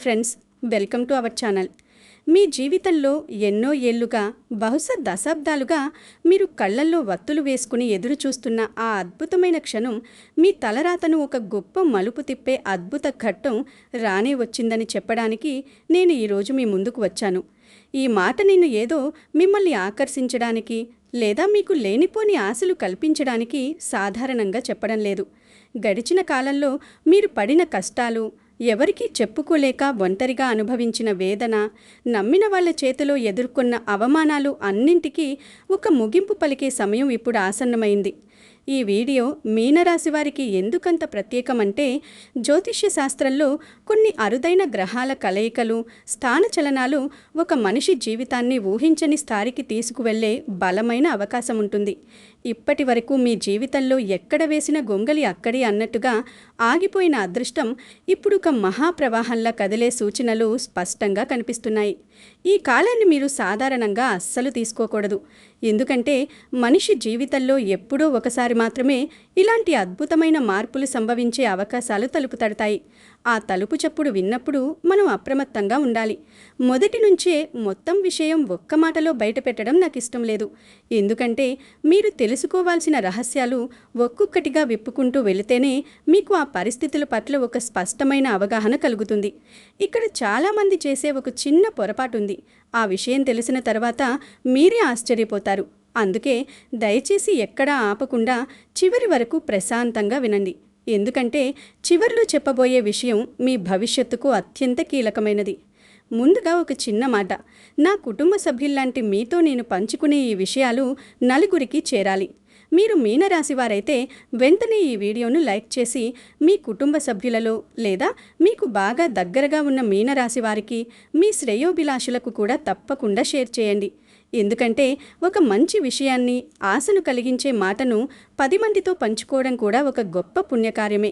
Friends, welcome to our channel. మీ జీవితంలో ఎన్నో ఏళ్లుగా, బహుశా దశాబ్దాలుగా మీరు కళ్ళల్లో వత్తులు వేసుకుని ఎదురు చూస్తున్న ఆ అద్భుతమైన క్షణం, మీ తలరాతను ఒక గొప్ప మలుపు తిప్పే అద్భుత ఘట్టం రానే వచ్చిందని చెప్పడానికి నేను ఈరోజు మీ ముందుకు వచ్చాను. ఈ మాట నేను ఏదో మిమ్మల్ని ఆకర్షించడానికి లేదా మీకు లేనిపోని ఆశలు కల్పించడానికి సాధారణంగా చెప్పడం లేదు. గడిచిన కాలంలో మీరు పడిన కష్టాలు, ఎవరికీ చెప్పుకోలేక ఒంటరిగా అనుభవించిన వేదన, నమ్మిన వాళ్ళ చేతిలో ఎదుర్కొన్న అవమానాలు అన్నింటికీ ఒక ముగింపు పలికే సమయం ఇప్పుడు ఆసన్నమైంది. ఈ వీడియో మీనరాశి వారికి ఎందుకంత ప్రత్యేకమంటే, జ్యోతిష్య శాస్త్రంలో కొన్ని అరుదైన గ్రహాల కలయికలు, స్థానచలనాలు ఒక మనిషి జీవితాన్ని ఊహించని స్థాయికి తీసుకువెళ్లే బలమైన అవకాశం ఉంటుంది. ఇప్పటి వరకు మీ జీవితంలో ఎక్కడ వేసిన గొంగలి అక్కడి అన్నట్టుగా ఆగిపోయిన అదృష్టం ఇప్పుడు ఒక మహాప్రవాహంలా కదిలే సూచనలు స్పష్టంగా కనిపిస్తున్నాయి. ఈ కాలాన్ని మీరు సాధారణంగా అస్సలు తీసుకోకూడదు. ఎందుకంటే మనిషి జీవితంలో ఎప్పుడో ఒకసారి మాత్రమే ఇలాంటి అద్భుతమైన మార్పులు సంభవించే అవకాశాలు తలుపు తడతాయి. ఆ తలుపు చప్పుడు విన్నప్పుడు మనం అప్రమత్తంగా ఉండాలి. మొదటి నుంచే మొత్తం విషయం ఒక్క మాటలో బయటపెట్టడం నాకు ఇష్టం లేదు. ఎందుకంటే మీరు తెలుసుకోవాల్సిన రహస్యాలు ఒక్కొక్కటిగా విప్పుకుంటూ వెళితేనే మీకు ఆ పరిస్థితుల పట్ల ఒక స్పష్టమైన అవగాహన కలుగుతుంది. ఇక్కడ చాలామంది చేసే ఒక చిన్న పొరపాటు ఉంది. ఆ విషయం తెలిసిన తర్వాత మీరే ఆశ్చర్యపోతారు. అందుకే దయచేసి ఎక్కడా ఆపకుండా చివరి వరకు ప్రశాంతంగా వినండి. ఎందుకంటే చివర్లో చెప్పబోయే విషయం మీ భవిష్యత్తుకు అత్యంత కీలకమైనది. ముందుగా ఒక చిన్న మాట. నా కుటుంబ సభ్యుల్లాంటి మీతో నేను పంచుకునే ఈ విషయాలు నలుగురికి చేరాలి. మీరు మీనరాశి వారైతే వెంటనే ఈ వీడియోను లైక్ చేసి మీ కుటుంబ సభ్యులలో లేదా మీకు బాగా దగ్గరగా ఉన్న మీనరాశి వారికి, మీ శ్రేయోభిలాషులకు కూడా తప్పకుండా షేర్ చేయండి. ఎందుకంటే ఒక మంచి విషయాన్ని, ఆశను కలిగించే మాటను 10 మందితో పంచుకోవడం కూడా ఒక గొప్ప పుణ్యకార్యమే.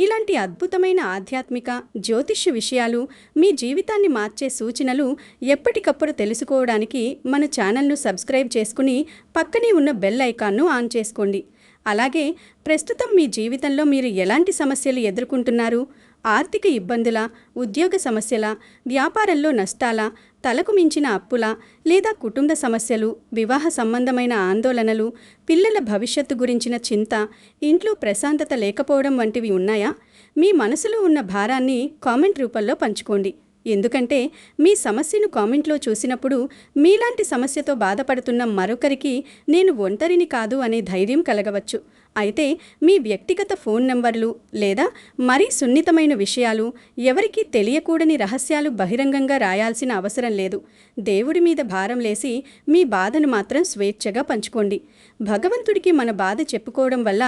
ఇలాంటి అద్భుతమైన ఆధ్యాత్మిక, జ్యోతిష్య విషయాలు, మీ జీవితాన్ని మార్చే సూచనలు ఎప్పటికప్పుడు తెలుసుకోవడానికి మన ఛానల్ను సబ్స్క్రైబ్ చేసుకుని పక్కనే ఉన్న బెల్ ఐకాన్ను ఆన్ చేసుకోండి. అలాగే ప్రస్తుతం మీ జీవితంలో మీరు ఎలాంటి సమస్యలు ఎదుర్కొంటున్నారు? ఆర్థిక ఇబ్బందుల, ఉద్యోగ సమస్యల, వ్యాపారంలో నష్టాల, తలకు మించిన అప్పుల, లేదా కుటుంబ సమస్యలు, వివాహ సంబంధమైన ఆందోళనలు, పిల్లల భవిష్యత్తు గురించిన చింత, ఇంట్లో ప్రశాంతత లేకపోవడం వంటివి ఉన్నాయా? మీ మనసులో ఉన్న భారాన్ని కామెంట్ రూపంలో పంచుకోండి. ఎందుకంటే మీ సమస్యను కామెంట్లో చూసినప్పుడు మీలాంటి సమస్యతో బాధపడుతున్న మరొకరికి నేను ఒంటరిని కాదు అనే ధైర్యం కలగవచ్చు. అయితే మీ వ్యక్తిగత ఫోన్ నంబర్లు లేదా మరీ సున్నితమైన విషయాలు, ఎవరికీ తెలియకూడని రహస్యాలు బహిరంగంగా రాయాల్సిన అవసరం లేదు. దేవుడి మీద భారం లేసి మీ బాధను మాత్రం స్వేచ్ఛగా పంచుకోండి. భగవంతుడికి మన బాధ చెప్పుకోవడం వల్ల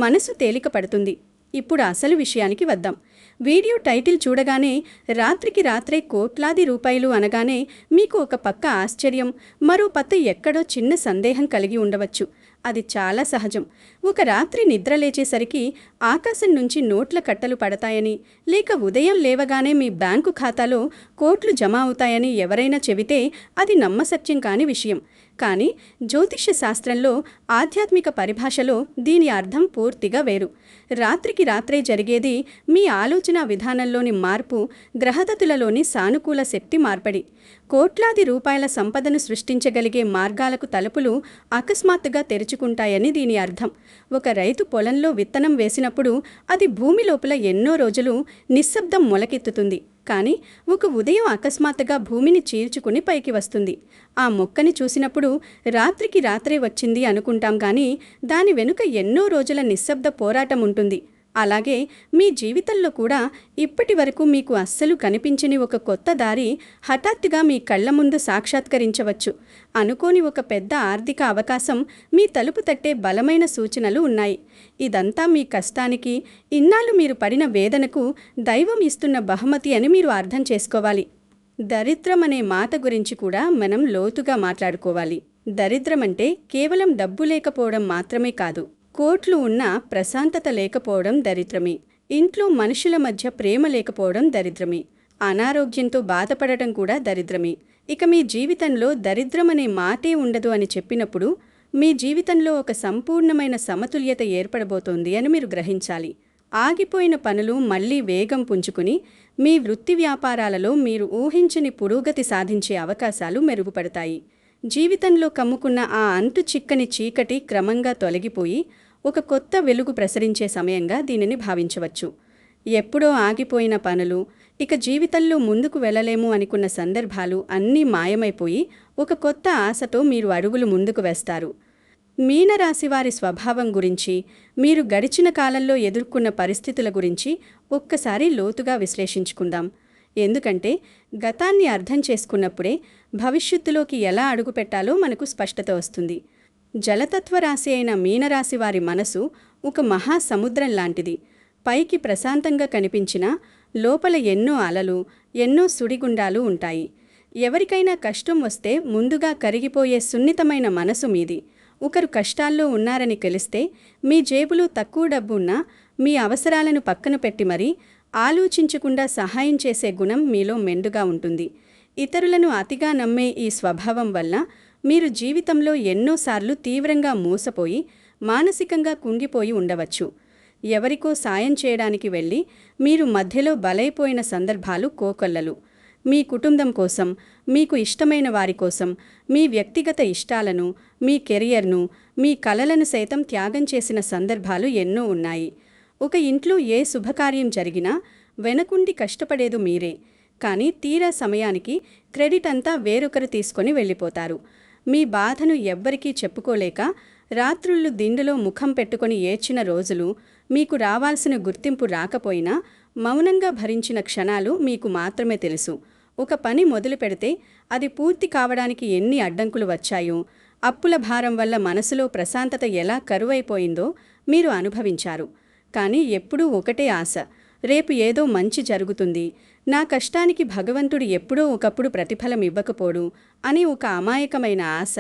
మనసు తేలిక పడుతుంది. ఇప్పుడు అసలు విషయానికి వద్దాం. వీడియో టైటిల్ చూడగానే రాత్రికి రాత్రే కోట్లాది రూపాయలు అనగానే మీకు ఒక పక్క ఆశ్చర్యం, మరో పక్క ఎక్కడో చిన్న సందేహం కలిగి ఉండవచ్చు. అది చాలా సహజం. ఒక రాత్రి నిద్ర లేచేసరికి ఆకాశం నుంచి నోట్ల కట్టలు పడతాయని, లేక ఉదయం లేవగానే మీ బ్యాంకు ఖాతాలో కోట్లు జమ అవుతాయని ఎవరైనా చెబితే అది నమ్మసత్యం కాని విషయం. కానీ జ్యోతిష్య శాస్త్రంలో, ఆధ్యాత్మిక పరిభాషలో దీని అర్థం పూర్తిగా వేరు. రాత్రికి రాత్రే జరిగేది మీ ఆలోచన విధానంలోని మార్పు, గ్రహగతులలోని సానుకూల శక్తి మార్పిడి. కోట్లాది రూపాయల సంపదను సృష్టించగలిగే మార్గాలకు తలుపులు అకస్మాత్తుగా తెరుచుకుంటాయని దీని అర్థం. ఒక రైతు పొలంలో విత్తనం వేసినప్పుడు అది భూమి లోపల ఎన్నో రోజులు నిశ్శబ్దం మొలకెత్తుతుంది. కానీ ఒక ఉదయం అకస్మాత్తుగా భూమిని చీల్చుకుని పైకి వస్తుంది. ఆ మొక్కని చూసినప్పుడు రాత్రికి రాత్రే వచ్చింది అనుకుంటాం, కానీ దాని వెనుక ఎన్నో రోజుల నిశ్శబ్ద పోరాటం ఉంటుంది. అలాగే మీ జీవితంలో కూడా ఇప్పటి వరకు మీకు అస్సలు కనిపించని ఒక కొత్త దారి హఠాత్తుగా మీ కళ్ళ ముందు సాక్షాత్కరించవచ్చు. అనుకోని ఒక పెద్ద ఆర్థిక అవకాశం మీ తలుపు తట్టే బలమైన సూచనలు ఉన్నాయి. ఇదంతా మీ కష్టానికి, ఇన్నాళ్ళు మీరు పడిన వేదనకు దైవం ఇస్తున్న బహుమతి అని మీరు అర్థం చేసుకోవాలి. దరిద్రం అనే మాట గురించి కూడా మనం లోతుగా మాట్లాడుకోవాలి. దరిద్రం అంటే కేవలం డబ్బు లేకపోవడం మాత్రమే కాదు. కోట్లు ఉన్నా ప్రశాంతత లేకపోవడం దరిద్రమే. ఇంట్లో మనుషుల మధ్య ప్రేమ లేకపోవడం దరిద్రమే. అనారోగ్యంతో బాధపడటం కూడా దరిద్రమే. ఇక మీ జీవితంలో దరిద్రం అనే మాటే ఉండదు అని చెప్పినప్పుడు మీ జీవితంలో ఒక సంపూర్ణమైన సమతుల్యత ఏర్పడబోతోంది అని మీరు గ్రహించాలి. ఆగిపోయిన పనులు మళ్లీ వేగం పుంజుకుని మీ వృత్తి వ్యాపారాలలో మీరు ఊహించని పురోగతి సాధించే అవకాశాలు మెరుగుపడతాయి. జీవితంలో కమ్ముకున్న ఆ అంతు చిక్కని చీకటి క్రమంగా తొలగిపోయి ఒక కొత్త వెలుగు ప్రసరించే సమయంగా దీనిని భావించవచ్చు. ఎప్పుడో ఆగిపోయిన పనులు, ఇక జీవితంలో ముందుకు వెళ్ళలేము అనుకున్న సందర్భాలు అన్నీ మాయమైపోయి ఒక కొత్త ఆశతో మీరు అడుగులు ముందుకు వేస్తారు. మీనరాశివారి స్వభావం గురించి, మీరు గడిచిన కాలంలో ఎదుర్కొన్న పరిస్థితుల గురించి ఒక్కసారి లోతుగా విశ్లేషించుకుందాం. ఎందుకంటే గతాన్ని అర్థం చేసుకున్నప్పుడే భవిష్యత్తులోకి ఎలా అడుగుపెట్టాలో మనకు స్పష్టత వస్తుంది. జలతత్వ రాశి అయిన మీనరాశివారి మనసు ఒక మహాసముద్రం లాంటిది. పైకి ప్రశాంతంగా కనిపించినా లోపల ఎన్నో అలలు, ఎన్నో సుడిగుండాలు ఉంటాయి. ఎవరికైనా కష్టం వస్తే ముందుగా కరిగిపోయే సున్నితమైన మనసు మీది. ఒకరు కష్టాల్లో ఉన్నారని తెలిస్తే మీ జేబులో తక్కువ డబ్బున్నా మీ అవసరాలను పక్కన పెట్టి మరీ ఆలోచించకుండా సహాయం చేసే గుణం మీలో మెండుగా ఉంటుంది. ఇతరులను అతిగా నమ్మే ఈ స్వభావం వల్ల మీరు జీవితంలో ఎన్నోసార్లు తీవ్రంగా మోసపోయి మానసికంగా కుంగిపోయి ఉండవచ్చు. ఎవరికో సాయం చేయడానికి వెళ్ళి మీరు మధ్యలో బలైపోయిన సందర్భాలు కోకొల్లలు. మీ కుటుంబం కోసం, మీకు ఇష్టమైన వారి కోసం, మీ వ్యక్తిగత ఇష్టాలను, మీ కెరియర్ను, మీ కలలను సైతం త్యాగం చేసిన సందర్భాలు ఎన్నో ఉన్నాయి. ఒక ఇంట్లో ఏ శుభకార్యం జరిగినా వెనకుండి కష్టపడేది మీరే. కానీ తీరా సమయానికి క్రెడిట్ అంతా వేరొకరు తీసుకొని వెళ్ళిపోతారు. మీ బాధను ఎవ్వరికీ చెప్పుకోలేక రాత్రుళ్ళు దిండులో ముఖం పెట్టుకొని ఏడ్చిన రోజులు, మీకు రావాల్సిన గుర్తింపు రాకపోయినా మౌనంగా భరించిన క్షణాలు మీకు మాత్రమే తెలుసు. ఒక పని మొదలు పెడితే అది పూర్తి కావడానికి ఎన్ని అడ్డంకులు వచ్చాయో, అప్పుల భారం వల్ల మనసులో ప్రశాంతత ఎలా కరువైపోయిందో మీరు అనుభవించారు. కానీ ఎప్పుడూ ఒకటే ఆశ, రేపు ఏదో మంచి జరుగుతుంది, నా కష్టానికి భగవంతుడు ఎప్పుడో ఒకప్పుడు ప్రతిఫలం ఇవ్వకపోడు అని ఒక అమాయకమైన ఆశ.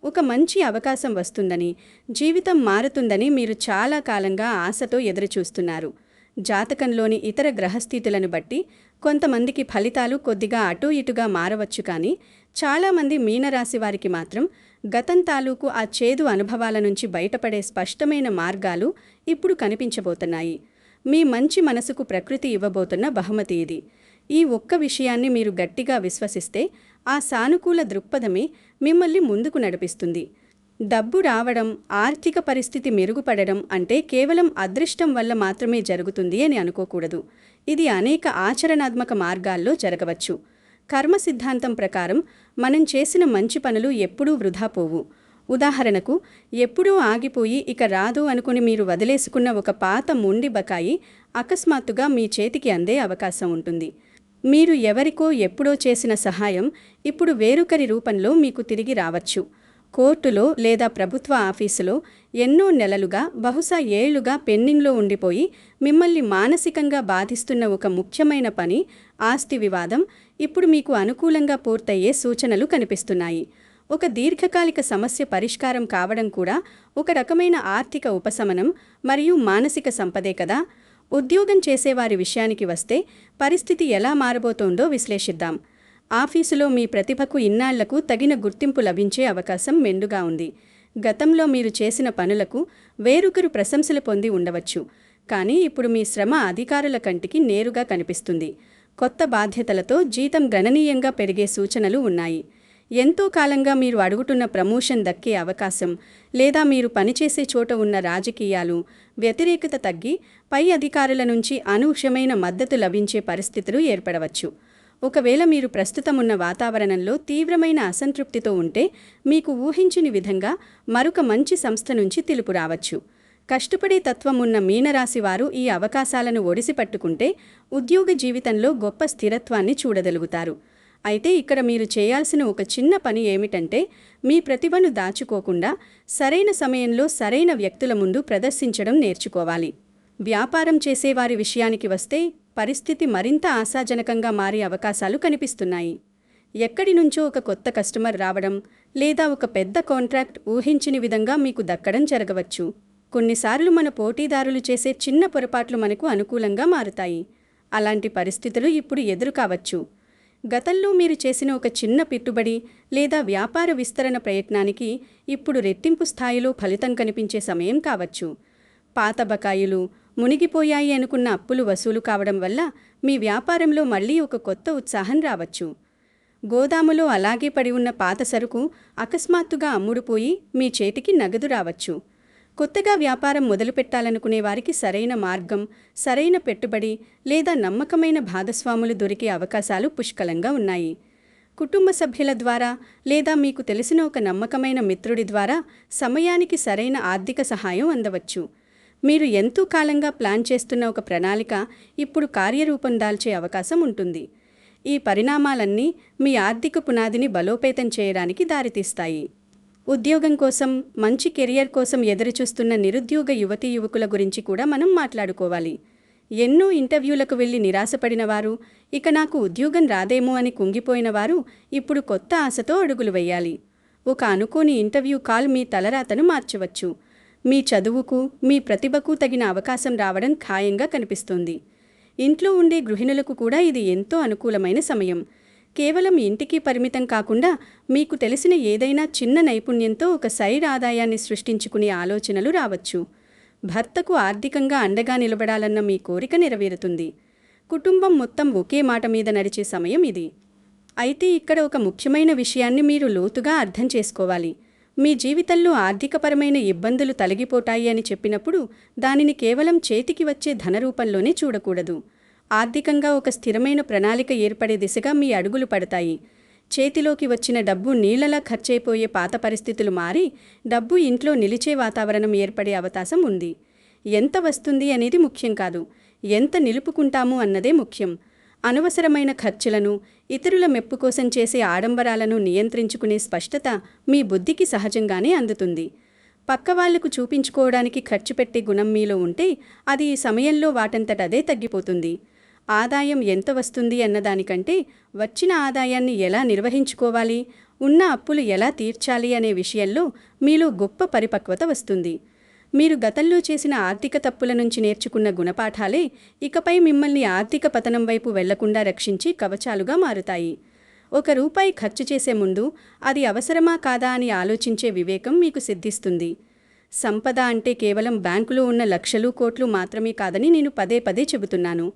ఒక మంచి అవకాశం వస్తుందని, జీవితం మారుతుందని మీరు చాలా కాలంగా ఆశతో ఎదురుచూస్తున్నారు. జాతకంలోని ఇతర గ్రహస్థితులను బట్టి కొంతమందికి ఫలితాలు కొద్దిగా అటూ ఇటుగా మారవచ్చు. కానీ చాలామంది మీనరాశి వారికి మాత్రం గతం తాలూకు ఆ చేదు అనుభవాల నుంచి బయటపడే స్పష్టమైన మార్గాలు ఇప్పుడు కనిపించబోతున్నాయి. మీ మంచి మనసుకు ప్రకృతి ఇవ్వబోతున్న బహుమతి ఇది. ఈ ఒక్క విషయాన్ని మీరు గట్టిగా విశ్వసిస్తే ఆ సానుకూల దృక్పథమే మిమ్మల్ని ముందుకు నడిపిస్తుంది. డబ్బు రావడం, ఆర్థిక పరిస్థితి మెరుగుపడడం అంటే కేవలం అదృష్టం వల్ల మాత్రమే జరుగుతుంది అని అనుకోకూడదు. ఇది అనేక ఆచరణాత్మక మార్గాల్లో జరగవచ్చు. కర్మ సిద్ధాంతం ప్రకారం మనం చేసిన మంచి పనులు ఎప్పుడూ వృధా పోవు. ఉదాహరణకు, ఎప్పుడూ ఆగిపోయి ఇక రాదు అనుకుని మీరు వదిలేసుకున్న ఒక పాత మొండి బకాయి అకస్మాత్తుగా మీ చేతికి అందే అవకాశం ఉంటుంది. మీరు ఎవరికో ఎప్పుడో చేసిన సహాయం ఇప్పుడు వేరొకరి రూపంలో మీకు తిరిగి రావచ్చు. కోర్టులో లేదా ప్రభుత్వ ఆఫీసులో ఎన్నో నెలలుగా, బహుశా ఏళ్లుగా పెండింగ్లో ఉండిపోయి మిమ్మల్ని మానసికంగా బాధిస్తున్న ఒక ముఖ్యమైన పని, ఆస్తి వివాదం ఇప్పుడు మీకు అనుకూలంగా పూర్తయ్యే సూచనలు కనిపిస్తున్నాయి. ఒక దీర్ఘకాలిక సమస్య పరిష్కారం కావడం కూడా ఒక రకమైన ఆర్థిక ఉపశమనం మరియు మానసిక సంపదే కదా. ఉద్యోగం చేసేవారి విషయానికి వస్తే పరిస్థితి ఎలా మారబోతోందో విశ్లేషిద్దాం. ఆఫీసులో మీ ప్రతిభకు ఇన్నాళ్లకు తగిన గుర్తింపు లభించే అవకాశం మెండుగా ఉంది. గతంలో మీరు చేసిన పనులకు వేరొకరు ప్రశంసలు పొంది ఉండవచ్చు. కానీ ఇప్పుడు మీ శ్రమ అధికారుల కంటికి నేరుగా కనిపిస్తుంది. కొత్త బాధ్యతలతో జీతం గణనీయంగా పెరిగే సూచనలు ఉన్నాయి. ఎంతో కాలంగా మీరు అడుగుతున్న ప్రమోషన్ దక్కే అవకాశం, లేదా మీరు పనిచేసే చోట ఉన్న రాజకీయాలు, వ్యతిరేకత తగ్గి పై అధికారుల నుంచి అనూహ్యమైన మద్దతు లభించే పరిస్థితులు ఏర్పడవచ్చు. ఒకవేళ మీరు ప్రస్తుతం ఉన్న వాతావరణంలో తీవ్రమైన అసంతృప్తితో ఉంటే మీకు ఊహించని విధంగా మరొక మంచి సంస్థ నుంచి పిలుపు రావచ్చు. కష్టపడే తత్వం ఉన్న మీనరాశి వారు ఈ అవకాశాలను ఒడిసిపట్టుకుంటే ఉద్యోగ జీవితంలో గొప్ప స్థిరత్వాన్ని చూడగలుగుతారు. అయితే ఇక్కడ మీరు చేయాల్సిన ఒక చిన్న పని ఏమిటంటే, మీ ప్రతిభను దాచుకోకుండా సరైన సమయంలో సరైన వ్యక్తుల ముందు ప్రదర్శించడం నేర్చుకోవాలి. వ్యాపారం చేసేవారి విషయానికి వస్తే పరిస్థితి మరింత ఆశాజనకంగా మారే అవకాశాలు కనిపిస్తున్నాయి. ఎక్కడి నుంచో ఒక కొత్త కస్టమర్ రావడం, లేదా ఒక పెద్ద కాంట్రాక్ట్ ఊహించని విధంగా మీకు దక్కడం జరగవచ్చు. కొన్నిసార్లు మన పోటీదారులు చేసే చిన్న పొరపాట్లు మనకు అనుకూలంగా మారుతాయి. అలాంటి పరిస్థితులు ఇప్పుడు ఎదురు కావచ్చు. గతంలో మీరు చేసిన ఒక చిన్న పెట్టుబడి లేదా వ్యాపార విస్తరణ ప్రయత్నానికి ఇప్పుడు రెట్టింపు స్థాయిలో ఫలితం కనిపించే సమయం కావచ్చు. పాత బకాయిలు, మునిగిపోయాయి అనుకున్న అప్పులు వసూలు కావడం వల్ల మీ వ్యాపారంలో మళ్ళీ ఒక కొత్త ఉత్సాహం రావచ్చు. గోదాములో అలాగే పడి ఉన్న పాత సరుకు అకస్మాత్తుగా అమ్ముడుపోయి మీ చేతికి నగదు రావచ్చు. కొత్తగా వ్యాపారం మొదలుపెట్టాలనుకునే వారికి సరైన మార్గం, సరైన పెట్టుబడి లేదా నమ్మకమైన భాగస్వాములు దొరికే అవకాశాలు పుష్కలంగా ఉన్నాయి. కుటుంబ సభ్యుల ద్వారా లేదా మీకు తెలిసిన ఒక నమ్మకమైన మిత్రుడి ద్వారా సమయానికి సరైన ఆర్థిక సహాయం అందవచ్చు. మీరు ఎంతో కాలంగా ప్లాన్ చేస్తున్న ఒక ప్రణాళిక ఇప్పుడు కార్యరూపం దాల్చే అవకాశం ఉంటుంది. ఈ పరిణామాలన్నీ మీ ఆర్థిక పునాదిని బలోపేతం చేయడానికి దారితీస్తాయి. ఉద్యోగం కోసం, మంచి కెరియర్ కోసం ఎదురుచూస్తున్న నిరుద్యోగ యువతీ యువకుల గురించి కూడా మనం మాట్లాడుకోవాలి. ఎన్నో ఇంటర్వ్యూలకు వెళ్లి నిరాశపడిన వారు, ఇక నాకు ఉద్యోగం రాదేమో అని కుంగిపోయిన వారు ఇప్పుడు కొత్త ఆశతో అడుగులు వేయాలి. ఒక అనుకోని ఇంటర్వ్యూ కాల్ మీ తలరాతను మార్చవచ్చు. మీ చదువుకు, మీ ప్రతిభకు తగిన అవకాశం రావడం ఖాయంగా కనిపిస్తోంది. ఇంట్లో ఉండే గృహిణులకు కూడా ఇది ఎంతో అనుకూలమైన సమయం. కేవలం ఇంటికి పరిమితం కాకుండా మీకు తెలిసిన ఏదైనా చిన్న నైపుణ్యంతో ఒక సైడ్ ఆదాయాన్ని సృష్టించుకునే ఆలోచనలు రావచ్చు. భర్తకు ఆర్థికంగా అండగా నిలబడాలన్న మీ కోరిక నెరవేరుతుంది. కుటుంబం మొత్తం ఒకే మాట మీద నడిచే సమయం ఇది. అయితే ఇక్కడ ఒక ముఖ్యమైన విషయాన్ని మీరు లోతుగా అర్థం చేసుకోవాలి. మీ జీవితంలో ఆర్థికపరమైన ఇబ్బందులు తొలగిపోతాయి అని చెప్పినప్పుడు దానిని కేవలం చేతికి వచ్చే ధన రూపంలోనే చూడకూడదు. ఆర్థికంగా ఒక స్థిరమైన ప్రణాళిక ఏర్పడే దిశగా మీ అడుగులు పడతాయి. చేతిలోకి వచ్చిన డబ్బు నీళ్లలా ఖర్చయిపోయే పాత పరిస్థితులు మారి డబ్బు ఇంట్లో నిలిచే వాతావరణం ఏర్పడే అవకాశం ఉంది. ఎంత వస్తుంది అనేది ముఖ్యం కాదు, ఎంత నిలుపుకుంటాము అన్నదే ముఖ్యం. అనవసరమైన ఖర్చులను, ఇతరుల మెప్పు కోసం చేసే ఆడంబరాలను నియంత్రించుకునే స్పష్టత మీ బుద్ధికి సహజంగానే అందుతుంది. పక్కవాళ్లకు చూపించుకోవడానికి ఖర్చు పెట్టే గుణం మీలో ఉంటే అది ఈ సమయంలో వాటంతటదే తగ్గిపోతుంది. ఆదాయం ఎంత వస్తుంది అన్నదానికంటే వచ్చిన ఆదాయాన్ని ఎలా నిర్వహించుకోవాలి, ఉన్న అప్పులు ఎలా తీర్చాలి అనే విషయంలో మీలో గొప్ప పరిపక్వత వస్తుంది. మీరు గతంలో చేసిన ఆర్థిక తప్పుల నుంచి నేర్చుకున్న గుణపాఠాలే ఇకపై మిమ్మల్ని ఆర్థిక పతనం వైపు వెళ్లకుండా రక్షించి కవచాలుగా మారుతాయి. ₹1 ఖర్చు చేసే ముందు అది అవసరమా కాదా అని ఆలోచించే వివేకం మీకు సిద్ధిస్తుంది. సంపద అంటే కేవలం బ్యాంకులో ఉన్న లక్షలు కోట్లు మాత్రమే కాదని నేను పదే పదే చెబుతున్నాను.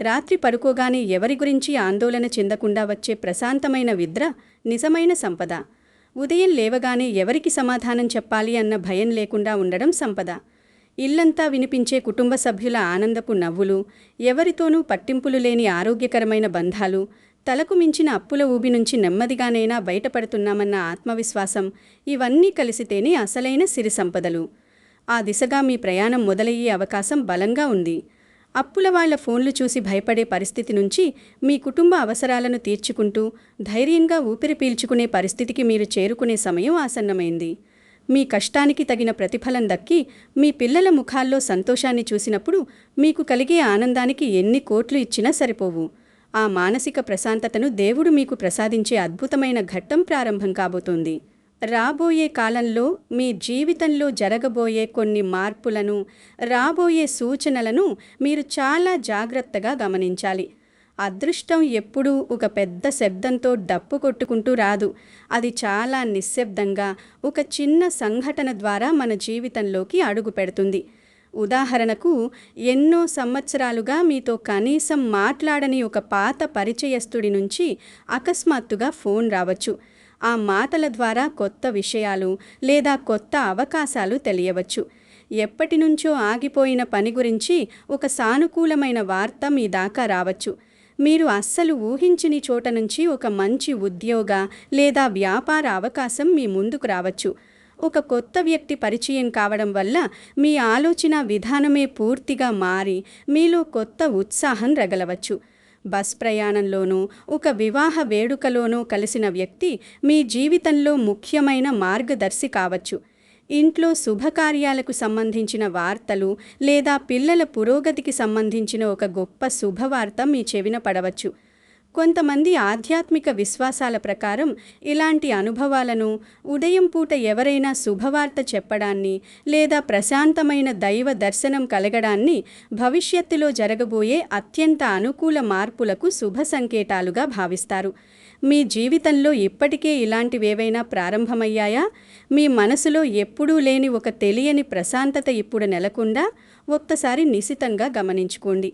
రాత్రి పడుకోగానే ఎవరి గురించి ఆందోళన చెందకుండా వచ్చే ప్రశాంతమైన నిద్ర నిజమైన సంపద. ఉదయం లేవగానే ఎవరికి సమాధానం చెప్పాలి అన్న భయం లేకుండా ఉండడం సంపద. ఇల్లంతా వినిపించే కుటుంబ సభ్యుల ఆనందపు నవ్వులు, ఎవరితోనూ పట్టింపులు లేని ఆరోగ్యకరమైన బంధాలు, తలకు మించిన అప్పుల ఊబి నుంచి నెమ్మదిగానైనా బయటపడుతున్నామన్న ఆత్మవిశ్వాసం, ఇవన్నీ కలిసితేనే అసలైన సిరి సంపదలు. ఆ దిశగా మీ ప్రయాణం మొదలయ్యే అవకాశం బలంగా ఉంది. అప్పుల వాళ్ల ఫోన్లు చూసి భయపడే పరిస్థితి నుంచి మీ కుటుంబ అవసరాలను తీర్చుకుంటూ ధైర్యంగా ఊపిరి పీల్చుకునే పరిస్థితికి మీరు చేరుకునే సమయం ఆసన్నమైంది. మీ కష్టానికి తగిన ప్రతిఫలం దక్కి మీ పిల్లల ముఖాల్లో సంతోషాన్ని చూసినప్పుడు మీకు కలిగే ఆనందానికి ఎన్ని కోట్లు ఇచ్చినా సరిపోవు. ఆ మానసిక ప్రశాంతతను దేవుడు మీకు ప్రసాదించే అద్భుతమైన ఘట్టం ప్రారంభం కాబోతోంది. రాబోయే కాలంలో మీ జీవితంలో జరగబోయే కొన్ని మార్పులను, రాబోయే సూచనలను మీరు చాలా జాగ్రత్తగా గమనించాలి. అదృష్టం ఎప్పుడూ ఒక పెద్ద శబ్దంతో డప్పు కొట్టుకుంటూ రాదు. అది చాలా నిశ్శబ్దంగా ఒక చిన్న సంఘటన ద్వారా మన జీవితంలోకి అడుగు పెడుతుంది. ఉదాహరణకు, ఎన్నో సంవత్సరాలుగా మీతో కనీసం మాట్లాడని ఒక పాత పరిచయస్తుడి నుంచి అకస్మాత్తుగా ఫోన్ రావచ్చు. ఆ మాటల ద్వారా కొత్త విషయాలు లేదా కొత్త అవకాశాలు తెలియవచ్చు. ఎప్పటినుంచో ఆగిపోయిన పని గురించి ఒక సానుకూలమైన వార్త మీ దాకా రావచ్చు. మీరు అస్సలు ఊహించని చోట నుంచి ఒక మంచి ఉద్యోగ లేదా వ్యాపార అవకాశం మీ ముందుకు రావచ్చు. ఒక కొత్త వ్యక్తి పరిచయం కావడం వల్ల మీ ఆలోచన విధానమే పూర్తిగా మారి మీలో కొత్త ఉత్సాహం రగలవచ్చు. బస్ ప్రయాణంలోనూ, ఒక వివాహ వేడుకలోనూ కలిసిన వ్యక్తి మీ జీవితంలో ముఖ్యమైన మార్గదర్శి కావచ్చు. ఇంట్లో శుభకార్యాలకు సంబంధించిన వార్తలు లేదా పిల్లల పురోగతికి సంబంధించిన ఒక గొప్ప శుభవార్త మీ చెవిన పడవచ్చు. కొంతమంది ఆధ్యాత్మిక విశ్వాసాల ప్రకారం ఇలాంటి అనుభవాలను, ఉదయం పూట ఎవరైనా శుభవార్త చెప్పడాన్ని లేదా ప్రశాంతమైన దైవ దర్శనం కలగడాన్ని భవిష్యత్తులో జరగబోయే అత్యంత అనుకూల మార్పులకు శుభ సంకేతాలుగా భావిస్తారు. మీ జీవితంలో ఇప్పటికే ఇలాంటివేవైనా ప్రారంభమయ్యాయా? మీ మనసులో ఎప్పుడూ లేని ఒక తెలియని ప్రశాంతత ఇప్పుడు నెలకొందా? ఒక్కసారి నిశితంగా గమనించుకోండి.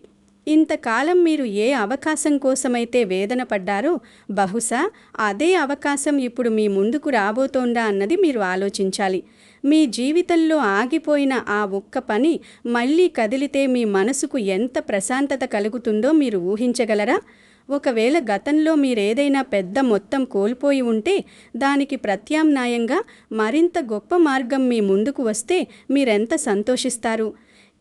ఇంతకాలం మీరు ఏ అవకాశం కోసమైతే వేదన పడ్డారో, బహుశా అదే అవకాశం ఇప్పుడు మీ ముందుకు రాబోతోందా అన్నది మీరు ఆలోచించాలి. మీ జీవితంలో ఆగిపోయిన ఆ ఒక్క పని మళ్ళీ కదిలితే మీ మనసుకు ఎంత ప్రశాంతత కలుగుతుందో మీరు ఊహించగలరా? ఒకవేళ గతంలో మీరేదైనా పెద్ద మొత్తం కోల్పోయి ఉంటే, దానికి ప్రత్యామ్నాయంగా మరింత గొప్ప మార్గం మీ ముందుకు వస్తే మీరెంత సంతోషిస్తారు?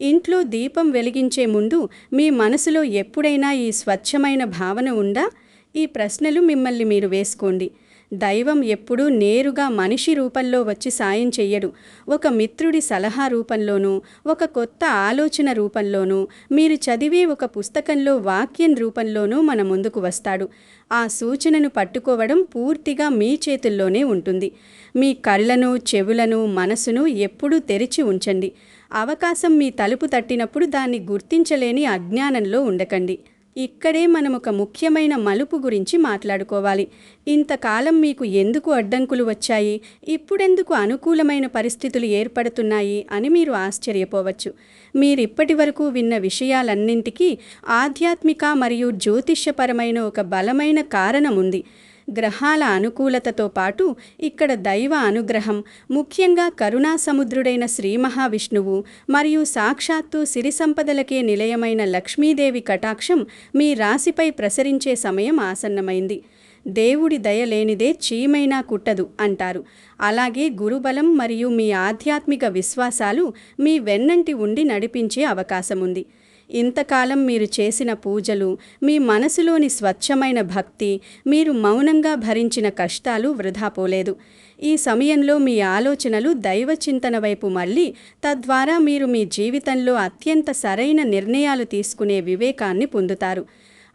ఇంట్లో దీపం వెలిగించే ముందు మీ మనసులో ఎప్పుడైనా ఈ స్వచ్ఛమైన భావన ఉందా? ఈ ప్రశ్నలు మిమ్మల్ని మీరు వేసుకోండి. దైవం ఎప్పుడూ నేరుగా మనిషి రూపంలో వచ్చి సాయం చెయ్యడు. ఒక మిత్రుడి సలహా రూపంలోనూ, ఒక కొత్త ఆలోచన రూపంలోనూ, మీరు చదివే ఒక పుస్తకంలో వాక్యం రూపంలోనూ మన ముందుకు వస్తాడు. ఆ సూచనను పట్టుకోవడం పూర్తిగా మీ చేతుల్లోనే ఉంటుంది. మీ కళ్ళను, చెవులను, మనసును ఎప్పుడూ తెరిచి ఉంచండి. అవకాశం మీ తలుపు తట్టినప్పుడు దాన్ని గుర్తించలేని అజ్ఞానంలో ఉండకండి. ఇక్కడే మనం ఒక ముఖ్యమైన మలుపు గురించి మాట్లాడుకోవాలి. ఇంతకాలం మీకు ఎందుకు అడ్డంకులు వచ్చాయి, ఇప్పుడెందుకు అనుకూలమైన పరిస్థితులు ఏర్పడుతున్నాయి అని మీరు ఆశ్చర్యపోవచ్చు. మీరిప్పటి వరకు విన్న విషయాలన్నింటికీ ఆధ్యాత్మిక మరియు జ్యోతిష్యపరమైన ఒక బలమైన కారణం ఉంది. గ్రహాల అనుకూలతతో పాటు ఇక్కడ దైవ అనుగ్రహం, ముఖ్యంగా కరుణా సముద్రుడైన శ్రీ మహావిష్ణువు మరియు సాక్షాత్తు సిరి సంపదలకే నిలయమైన లక్ష్మీదేవి కటాక్షం మీ రాశిపై ప్రసరించే సమయం ఆసన్నమైంది. దేవుడి దయ లేనిదే చీమైనా కుట్టదు అంటారు. అలాగే గురుబలం మరియు మీ ఆధ్యాత్మిక విశ్వాసాలు మీ వెన్నంటి ఉండి నడిపించే అవకాశముంది. ఇంతకాలం మీరు చేసిన పూజలు, మీ మనసులోని స్వచ్ఛమైన భక్తి, మీరు మౌనంగా భరించిన కష్టాలు వృధా పోలేదు. ఈ సమయంలో మీ ఆలోచనలు దైవచింతన వైపు మళ్ళీ, తద్వారా మీరు మీ జీవితంలో అత్యంత సరైన నిర్ణయాలు తీసుకునే వివేకాన్ని పొందుతారు.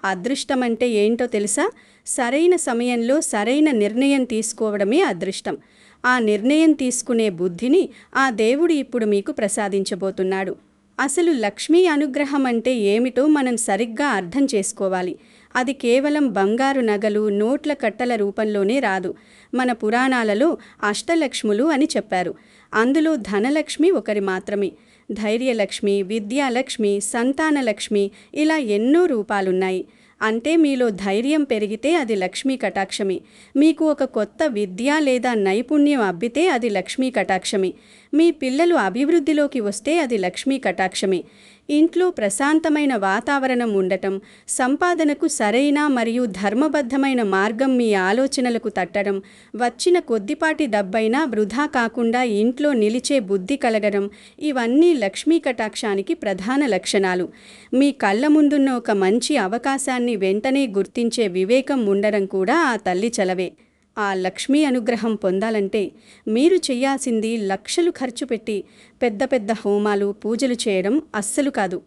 అదృష్టమంటే ఏంటో తెలుసా? సరైన సమయంలో సరైన నిర్ణయం తీసుకోవడమే అదృష్టం. ఆ నిర్ణయం తీసుకునే బుద్ధిని ఆ దేవుడు ఇప్పుడు మీకు ప్రసాదించబోతున్నాడు. అసలు లక్ష్మీ అనుగ్రహం అంటే ఏమిటో మనం సరిగ్గా అర్థం చేసుకోవాలి. అది కేవలం బంగారు నగలు, నోట్ల కట్టల రూపంలోనే రాదు. మన పురాణాలలో అష్టలక్ష్ములు అని చెప్పారు. అందులో ధనలక్ష్మి ఒకరి మాత్రమే. ధైర్యలక్ష్మి, విద్యాలక్ష్మి, సంతానలక్ష్మి, ఇలా ఎన్నో రూపాలున్నాయి. అంటే మీలో ధైర్యం పెరిగితే అది లక్ష్మీ కటాక్షమే. మీకు ఒక కొత్త విద్య లేదా నైపుణ్యం అబ్బితే అది లక్ష్మీ కటాక్షమే. మీ పిల్లలు అభివృద్ధిలోకి వస్తే అది లక్ష్మీ కటాక్షమే. ఇంట్లో ప్రశాంతమైన వాతావరణం ఉండటం, సంపాదనకు సరైన మరియు ధర్మబద్ధమైన మార్గం మీ ఆలోచనలకు తట్టడం, వచ్చిన కొద్దిపాటి డబ్బైనా వృధా కాకుండా ఇంట్లో నిలిచే బుద్ధి కలగడం, ఇవన్నీ లక్ష్మీ కటాక్షానికి ప్రధాన లక్షణాలు. మీ కళ్ళ ముందున్న ఒక మంచి అవకాశాన్ని వెంటనే గుర్తించే వివేకం ఉండడం కూడా ఆ తల్లి చలవే. ఆ లక్ష్మీ అనుగ్రహం పొందాలంటే మీరు చెయ్యాల్సింది లక్షలు ఖర్చు పెట్టి పెద్ద పెద్ద హోమాలు, పూజలు చేయడం అస్సలు కాదు.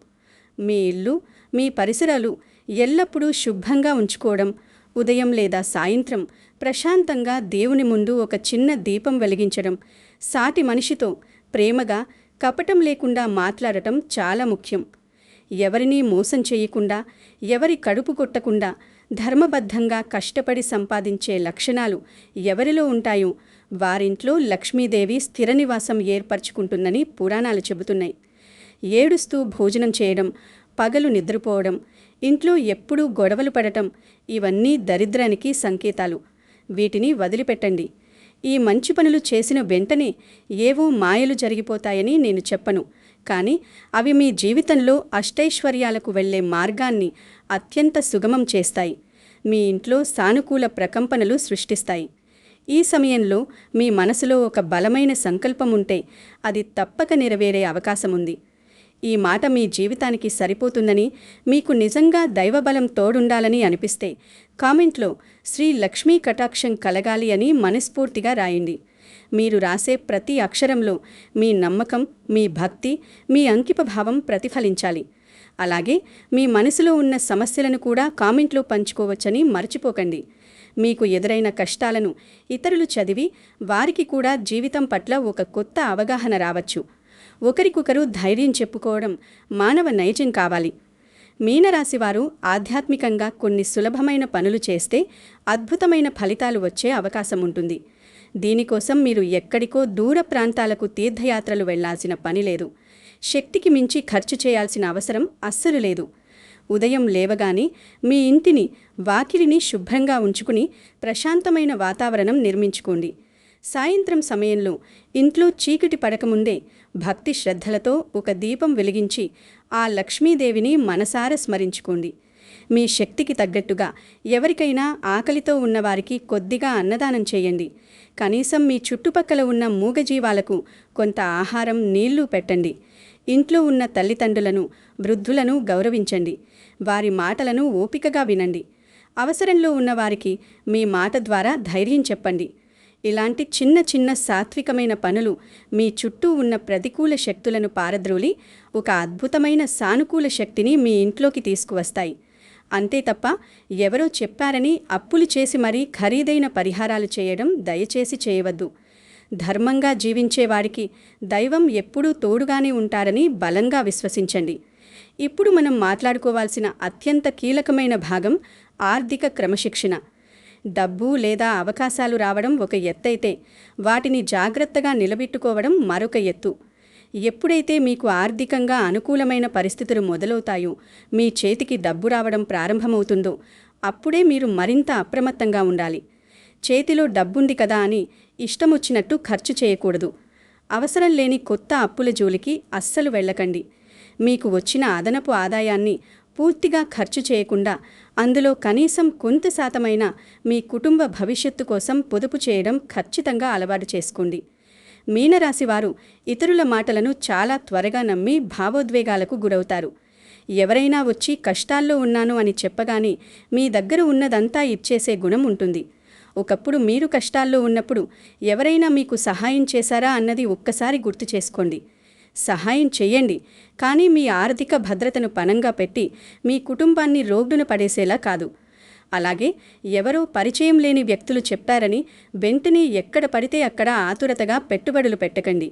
మీ ఇల్లు, మీ పరిసరాలు ఎల్లప్పుడూ శుభ్రంగా ఉంచుకోవడం, ఉదయం లేదా సాయంత్రం ప్రశాంతంగా దేవుని ముందు ఒక చిన్న దీపం వెలిగించడం, సాటి మనిషితో ప్రేమగా, కపటం లేకుండా మాట్లాడటం చాలా ముఖ్యం. ఎవరినీ మోసం చేయకుండా, ఎవరి కడుపు కొట్టకుండా, ధర్మబద్ధంగా కష్టపడి సంపాదించే లక్షణాలు ఎవరిలో ఉంటాయో వారింట్లో లక్ష్మీదేవి స్థిర నివాసం ఏర్పరచుకుంటుందని పురాణాలు చెబుతున్నాయి. ఏడుస్తూ భోజనం చేయడం, పగలు నిద్రపోవడం, ఇంట్లో ఎప్పుడూ గొడవలు పడటం, ఇవన్నీ దరిద్రానికి సంకేతాలు. వీటిని వదిలిపెట్టండి. ఈ మంచి పనులు చేసిన వెంటనే ఏవో మాయలు జరిగిపోతాయని నేను చెప్పను. కానీ అవి మీ జీవితంలో అష్టైశ్వర్యాలకు వెళ్లే మార్గాన్ని అత్యంత సుగమం చేస్తాయి. మీ ఇంట్లో సానుకూల ప్రకంపనలు సృష్టిస్తాయి. ఈ సమయంలో మీ మనసులో ఒక బలమైన సంకల్పం ఉంటే అది తప్పక నెరవేరే అవకాశముంది. ఈ మాట మీ జీవితానికి సరిపోతుందని, మీకు నిజంగా దైవబలం తోడుండాలని అనిపిస్తే కామెంట్లో శ్రీ లక్ష్మీ కటాక్షం కలగాలి అని మనస్ఫూర్తిగా రాయండి. మీరు రాసే ప్రతి అక్షరంలో మీ నమ్మకం, మీ భక్తి, మీ అంకితభావం ప్రతిఫలించాలి. అలాగే మీ మనసులో ఉన్న సమస్యలను కూడా కామెంట్లో పంచుకోవచ్చని మర్చిపోకండి. మీకు ఎదురైన కష్టాలను ఇతరులు చదివి వారికి కూడా జీవితం పట్ల ఒక కొత్త అవగాహన రావచ్చు. ఒకరికొకరు ధైర్యం చెప్పుకోవడం మానవ నైజం కావాలి. మీనరాశివారు ఆధ్యాత్మికంగా కొన్ని సులభమైన పనులు చేస్తే అద్భుతమైన ఫలితాలు వచ్చే అవకాశం ఉంటుంది. దీనికోసం మీరు ఎక్కడికో దూర ప్రాంతాలకు తీర్థయాత్రలు వెళ్లాల్సిన పని లేదు. శక్తికి మించి ఖర్చు చేయాల్సిన అవసరం అస్సలు లేదు. ఉదయం లేవగానే మీ ఇంటిని, వాకిలిని శుభ్రంగా ఉంచుకుని ప్రశాంతమైన వాతావరణం నిర్మించుకోండి. సాయంత్రం సమయంలో ఇంట్లో చీకటి పడకముందే భక్తి శ్రద్ధలతో ఒక దీపం వెలిగించి ఆ లక్ష్మీదేవిని మనసారా స్మరించుకోండి. మీ శక్తికి తగ్గట్టుగా ఎవరికైనా ఆకలితో ఉన్నవారికి కొద్దిగా అన్నదానం చేయండి. కనీసం మీ చుట్టుపక్కల ఉన్న మూగజీవాలకు కొంత ఆహారం, నీళ్లు పెట్టండి. ఇంట్లో ఉన్న తల్లిదండ్రులను, వృద్ధులను గౌరవించండి. వారి మాటలను ఓపికగా వినండి. అవసరంలో ఉన్నవారికి మీ మాట ద్వారా ధైర్యం చెప్పండి. ఇలాంటి చిన్న చిన్న సాత్వికమైన పనులు మీ చుట్టూ ఉన్న ప్రతికూల శక్తులను పారద్రోలి ఒక అద్భుతమైన సానుకూల శక్తిని మీ ఇంట్లోకి తీసుకువస్తాయి. అంతే తప్ప ఎవరో చెప్పారని అప్పులు చేసి మరీ ఖరీదైన పరిహారాలు చేయడం దయచేసి చేయవద్దు. ధర్మంగా జీవించేవాడికి దైవం ఎప్పుడూ తోడుగానే ఉంటారని బలంగా విశ్వసించండి. ఇప్పుడు మనం మాట్లాడుకోవాల్సిన అత్యంత కీలకమైన భాగం ఆర్థిక క్రమశిక్షణ. డబ్బు లేదా అవకాశాలు రావడం ఒక ఎత్తైతే వాటిని జాగ్రత్తగా నిలబెట్టుకోవడం మరొక ఎత్తు. ఎప్పుడైతే మీకు ఆర్థికంగా అనుకూలమైన పరిస్థితులు మొదలవుతాయో, మీ చేతికి డబ్బు రావడం ప్రారంభమవుతుందో అప్పుడే మీరు మరింత అప్రమత్తంగా ఉండాలి. చేతిలో డబ్బుంది కదా అని ఇష్టమొచ్చినట్టు ఖర్చు చేయకూడదు. అవసరం లేని కొత్త అప్పుల జోలికి అస్సలు వెళ్ళకండి. మీకు వచ్చిన అదనపు ఆదాయాన్ని పూర్తిగా ఖర్చు చేయకుండా అందులో కనీసం కొంత శాతమైనా మీ కుటుంబ భవిష్యత్తు కోసం పొదుపు చేయడం ఖచ్చితంగా అలవాటు చేసుకోండి. మీనరాశివారు ఇతరుల మాటలను చాలా త్వరగా నమ్మి భావోద్వేగాలకు గురవుతారు. ఎవరైనా వచ్చి కష్టాల్లో ఉన్నాను అని చెప్పగానే మీ దగ్గర ఉన్నదంతా ఇచ్చేసే గుణం ఉంటుంది. ఒకప్పుడు మీరు కష్టాల్లో ఉన్నప్పుడు ఎవరైనా మీకు సహాయం చేశారా అన్నది ఒక్కసారి గుర్తు చేసుకోండి. సహాయం చెయ్యండి, కానీ మీ ఆర్థిక భద్రతను పణంగా పెట్టి మీ కుటుంబాన్ని రోడ్డున పడేసేలా కాదు. అలాగే ఎవరో పరిచయం లేని వ్యక్తులు చెప్పారని వెంటనే ఎక్కడ పడితే అక్కడ ఆతురతగా పెట్టుబడులు పెట్టకండి.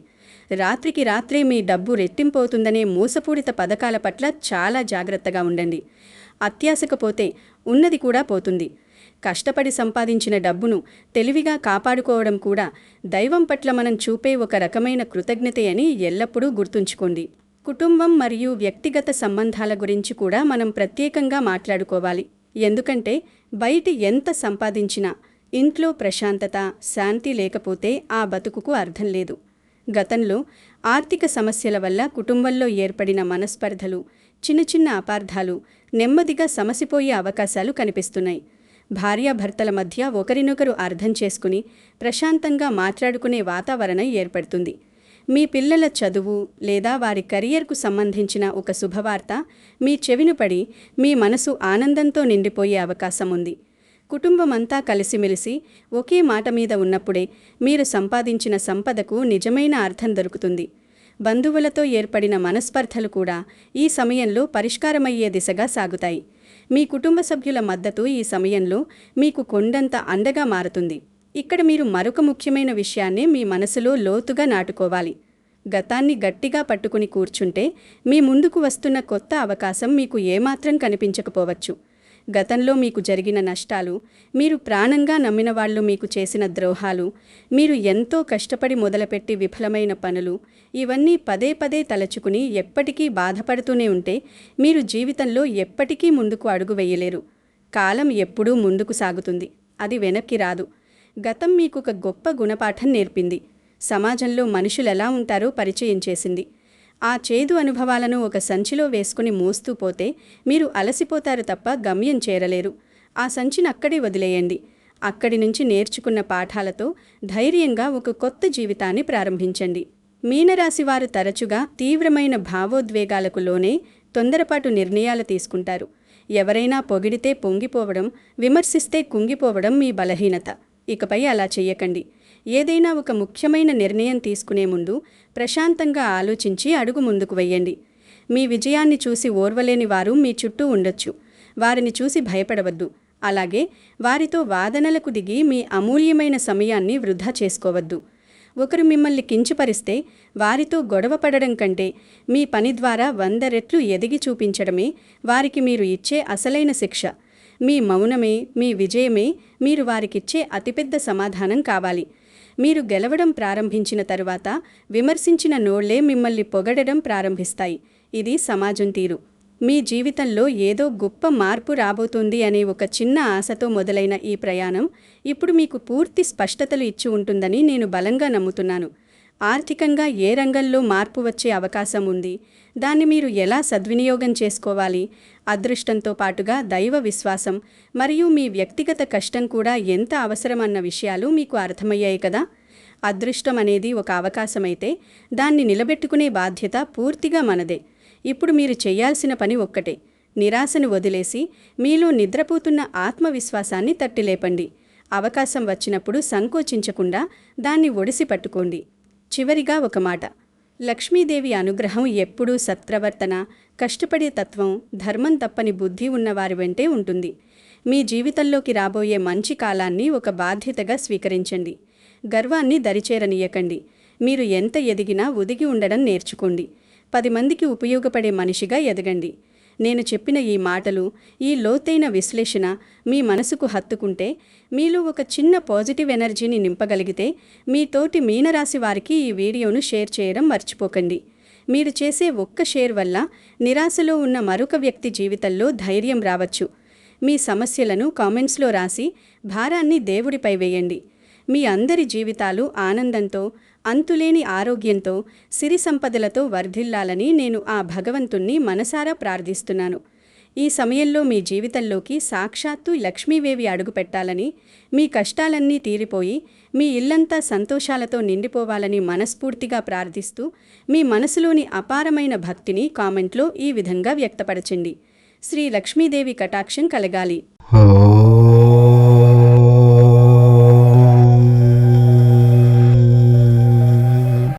రాత్రికి రాత్రే మీ డబ్బు రెట్టింపవుతుందనే మోసపూరిత పథకాల పట్ల చాలా జాగ్రత్తగా ఉండండి. అత్యాశకు పోతే ఉన్నది కూడా పోతుంది. కష్టపడి సంపాదించిన డబ్బును తెలివిగా కాపాడుకోవడం కూడా దైవం పట్ల మనం చూపే ఒక రకమైన కృతజ్ఞతే అని ఎల్లప్పుడూ గుర్తుంచుకోండి. కుటుంబం మరియు వ్యక్తిగత సంబంధాల గురించి కూడా మనం ప్రత్యేకంగా మాట్లాడుకోవాలి. ఎందుకంటే బయటి ఎంత సంపాదించినా ఇంట్లో ప్రశాంతత, శాంతి లేకపోతే ఆ బతుకుకు అర్థం లేదు. గతంలో ఆర్థిక సమస్యల వల్ల కుటుంబంలో ఏర్పడిన మనస్పర్ధలు, చిన్న చిన్న అపార్థాలు నెమ్మదిగా సమసిపోయే అవకాశాలు కనిపిస్తున్నాయి. భార్యాభర్తల మధ్య ఒకరినొకరు అర్థం చేసుకుని ప్రశాంతంగా మాట్లాడుకునే వాతావరణం ఏర్పడుతుంది. మీ పిల్లల చదువు లేదా వారి కెరియర్కు సంబంధించిన ఒక శుభవార్త మీ చెవిన పడి మీ మనసు ఆనందంతో నిండిపోయే అవకాశం ఉంది. కుటుంబమంతా కలిసిమెలిసి ఒకే మాట మీద ఉన్నప్పుడే మీరు సంపాదించిన సంపదకు నిజమైన అర్థం దొరుకుతుంది. బంధువులతో ఏర్పడిన మనస్పర్ధలు కూడా ఈ సమయంలో పరిష్కారమయ్యే దిశగా సాగుతాయి. మీ కుటుంబ సభ్యుల మద్దతు ఈ సమయంలో మీకు కొండంత అండగా మారుతుంది. ఇక్కడ మీరు మరొక ముఖ్యమైన విషయాన్ని మీ మనసులో లోతుగా నాటుకోవాలి. గతాన్ని గట్టిగా పట్టుకుని కూర్చుంటే మీ ముందుకు వస్తున్న కొత్త అవకాశం మీకు ఏమాత్రం కనిపించకపోవచ్చు. గతంలో మీకు జరిగిన నష్టాలు, మీరు ప్రాణంగా నమ్మిన వాళ్ళు మీకు చేసిన ద్రోహాలు, మీరు ఎంతో కష్టపడి మొదలుపెట్టి విఫలమైన పనులు, ఇవన్నీ పదే పదే తలచుకుని ఎప్పటికీ బాధపడుతూనే ఉంటే మీరు జీవితంలో ఎప్పటికీ ముందుకు అడుగు వేయలేరు. కాలం ఎప్పుడూ ముందుకు సాగుతుంది, అది వెనక్కి రాదు. గతం మీకు ఒక గొప్ప గుణపాఠం నేర్పింది. సమాజంలో మనుషులెలా ఉంటారో పరిచయం చేసింది. ఆ చేదు అనుభవాలను ఒక సంచిలో వేసుకుని మోస్తూ పోతే మీరు అలసిపోతారు తప్ప గమ్యం చేరలేరు. ఆ సంచిని అక్కడే వదిలేయండి. అక్కడి నుంచి నేర్చుకున్న పాఠాలతో ధైర్యంగా ఒక కొత్త జీవితాన్ని ప్రారంభించండి. మీనరాశివారు తరచుగా తీవ్రమైన భావోద్వేగాలకు లోనే తొందరపాటు నిర్ణయాలు తీసుకుంటారు. ఎవరైనా పొగిడితే పొంగిపోవడం, విమర్శిస్తే కుంగిపోవడం మీ బలహీనత. ఇకపై అలా చెయ్యకండి. ఏదైనా ఒక ముఖ్యమైన నిర్ణయం తీసుకునే ముందు ప్రశాంతంగా ఆలోచించి అడుగు ముందుకు వెయ్యండి. మీ విజయాన్ని చూసి ఓర్వలేని వారు మీ చుట్టూ ఉండొచ్చు. వారిని చూసి భయపడవద్దు. అలాగే వారితో వాదనలకు దిగి మీ అమూల్యమైన సమయాన్ని వృధా చేసుకోవద్దు. ఒకరు మిమ్మల్ని కించపరిస్తే వారితో గొడవ పడడం కంటే మీ పని ద్వారా 100 రెట్లు ఎదిగి చూపించడమే వారికి మీరు ఇచ్చే అసలైన శిక్ష. మీ మౌనమే, మీ విజయమే మీరు వారికిచ్చే అతిపెద్ద సమాధానం కావాలి. మీరు గెలవడం ప్రారంభించిన తరువాత విమర్శించిన నోళ్లే మిమ్మల్ని పొగడడం ప్రారంభిస్తాయి. ఇది సమాజం తీరు. మీ జీవితంలో ఏదో గొప్ప మార్పు రాబోతోంది అనే ఒక చిన్న ఆశతో మొదలైన ఈ ప్రయాణం ఇప్పుడు మీకు పూర్తి స్పష్టతలు ఇచ్చి ఉంటుందని నేను బలంగా నమ్ముతున్నాను. ఆర్థికంగా ఏ రంగంలో మార్పు వచ్చే అవకాశం ఉంది, దాన్ని మీరు ఎలా సద్వినియోగం చేసుకోవాలి, అదృష్టంతో పాటుగా దైవ విశ్వాసం మరియు మీ వ్యక్తిగత కష్టం కూడా ఎంత అవసరమన్న విషయాలు మీకు అర్థమయ్యాయి కదా. అదృష్టం అనేది ఒక అవకాశమైతే దాన్ని నిలబెట్టుకునే బాధ్యత పూర్తిగా మనదే. ఇప్పుడు మీరు చేయాల్సిన పని ఒక్కటే, నిరాశను వదిలేసి మీలో నిద్రపోతున్న ఆత్మవిశ్వాసాన్ని తట్టిలేపండి. అవకాశం వచ్చినప్పుడు సంకోచించకుండా దాన్ని ఒడిసి పట్టుకోండి. చివరిగా ఒక మాట, లక్ష్మీదేవి అనుగ్రహం ఎప్పుడూ సత్ప్రవర్తన, కష్టపడే తత్వం, ధర్మం తప్పని బుద్ధి ఉన్నవారి వెంటే ఉంటుంది. మీ జీవితంలోకి రాబోయే మంచి కాలాన్ని ఒక బాధ్యతగా స్వీకరించండి. గర్వాన్ని దరిచేరనీయకండి. మీరు ఎంత ఎదిగినా ఒదిగి ఉండడం నేర్చుకోండి. 10 మందికి ఉపయోగపడే మనిషిగా ఎదగండి. నేను చెప్పిన ఈ మాటలు, ఈ లోతైన విశ్లేషణ మీ మనసుకు హత్తుకుంటే, మీలో ఒక చిన్న పాజిటివ్ ఎనర్జీని నింపగలిగితే, మీ తోటి మీనరాశి వారికి ఈ వీడియోను షేర్ చేయడం మర్చిపోకండి. మీరు చేసే ఒక్క షేర్ వల్ల నిరాశలో ఉన్న మరొక వ్యక్తి జీవితంలో ధైర్యం రావచ్చు. మీ సమస్యలను కామెంట్స్లో రాసి భారాన్ని దేవుడిపై వేయండి. మీ అందరి జీవితాలు ఆనందంతో, అంతులేని ఆరోగ్యంతో, సిరి సంపదలతో వర్ధిల్లాలని నేను ఆ భగవంతుణ్ణి మనసారా ప్రార్థిస్తున్నాను. ఈ సమయంలో మీ జీవితంలోకి సాక్షాత్తు లక్ష్మీదేవి అడుగుపెట్టాలని, మీ కష్టాలన్నీ తీరిపోయి మీ ఇల్లంతా సంతోషాలతో నిండిపోవాలని మనస్ఫూర్తిగా ప్రార్థిస్తూ, మీ మనసులోని అపారమైన భక్తిని కామెంట్లో ఈ విధంగా వ్యక్తపరచండి. శ్రీ లక్ష్మీదేవి కటాక్షం కలగాలి.